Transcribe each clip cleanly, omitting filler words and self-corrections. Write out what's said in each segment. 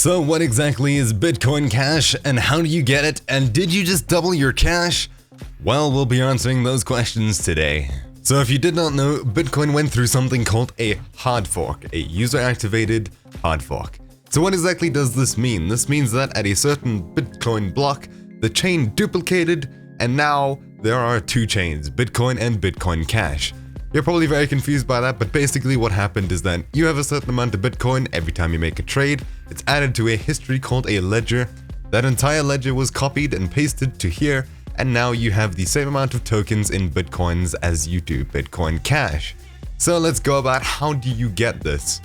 So what exactly is Bitcoin Cash and how do you get it, and did you just double your cash? Well, we'll be answering those questions today. So if you did not know, Bitcoin went through something called a hard fork, a user-activated hard fork. So what exactly does this mean? This means that at a certain Bitcoin block, the chain duplicated, and now there are two chains, Bitcoin and Bitcoin Cash. You're probably very confused by that, but basically what happened is that you have a certain amount of Bitcoin. Every time you make a trade, it's added to a history called a ledger. That entire ledger was copied and pasted to here, and now you have the same amount of tokens in Bitcoins as you do Bitcoin Cash. So let's go about how do you get this?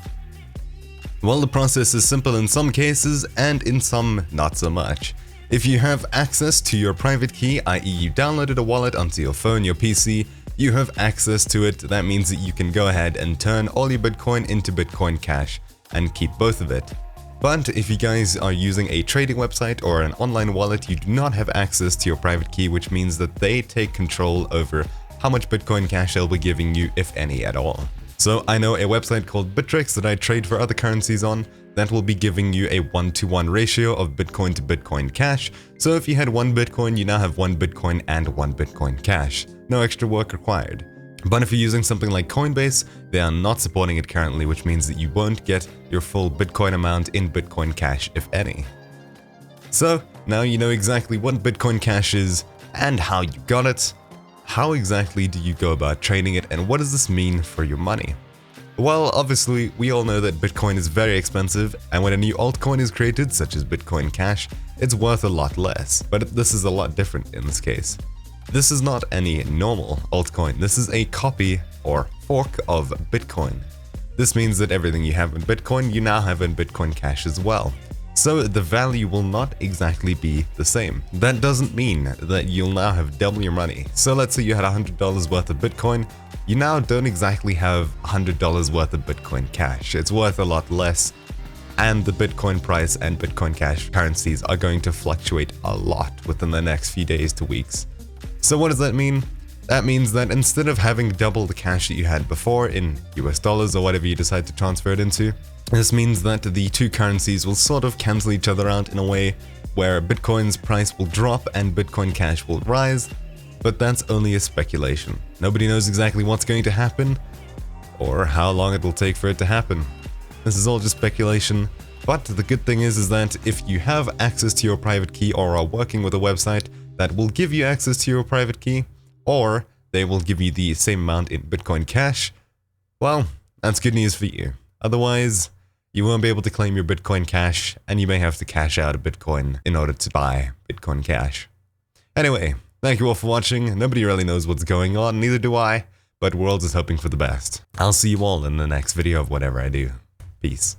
Well, the process is simple in some cases and in some not so much. If you have access to your private key, i.e. you downloaded a wallet onto your phone, your PC, you have access to it. That means that you can go ahead and turn all your Bitcoin into Bitcoin Cash and keep both of it. But if you guys are using a trading website or an online wallet, you do not have access to your private key, which means that they take control over how much Bitcoin Cash they'll be giving you, if any at all. So I know a website called Bittrex that I trade for other currencies on that will be giving you a 1-to-1 ratio of Bitcoin to Bitcoin Cash. So if you had 1 Bitcoin, you now have 1 Bitcoin and 1 Bitcoin Cash. No extra work required. But if you're using something like Coinbase, they are not supporting it currently, which means that you won't get your full Bitcoin amount in Bitcoin Cash, if any. So now you know exactly what Bitcoin Cash is and how you got it. How exactly do you go about trading it, and what does this mean for your money? Well, obviously, we all know that Bitcoin is very expensive, and when a new altcoin is created, such as Bitcoin Cash, it's worth a lot less. But this is a lot different in this case. This is not any normal altcoin. This is a copy or fork of Bitcoin. This means that everything you have in Bitcoin, you now have in Bitcoin Cash as well. So the value will not exactly be the same. That doesn't mean that you'll now have double your money. So let's say you had $100 worth of Bitcoin, you now don't exactly have $100 worth of Bitcoin Cash. It's worth a lot less, and the Bitcoin price and Bitcoin Cash currencies are going to fluctuate a lot within the next few days to weeks. So what does that mean? That means that instead of having double the cash that you had before in US dollars or whatever you decide to transfer it into, this means that the two currencies will sort of cancel each other out in a way where Bitcoin's price will drop and Bitcoin Cash will rise, but that's only a speculation. Nobody knows exactly what's going to happen or how long it will take for it to happen. This is all just speculation, but the good thing is that if you have access to your private key or are working with a website that will give you access to your private key, or they will give you the same amount in Bitcoin Cash, well, that's good news for you. Otherwise, you won't be able to claim your Bitcoin Cash, and you may have to cash out a Bitcoin in order to buy Bitcoin Cash. Anyway, thank you all for watching. Nobody really knows what's going on, neither do I, but we're all just hoping for the best. I'll see you all in the next video of whatever I do. Peace.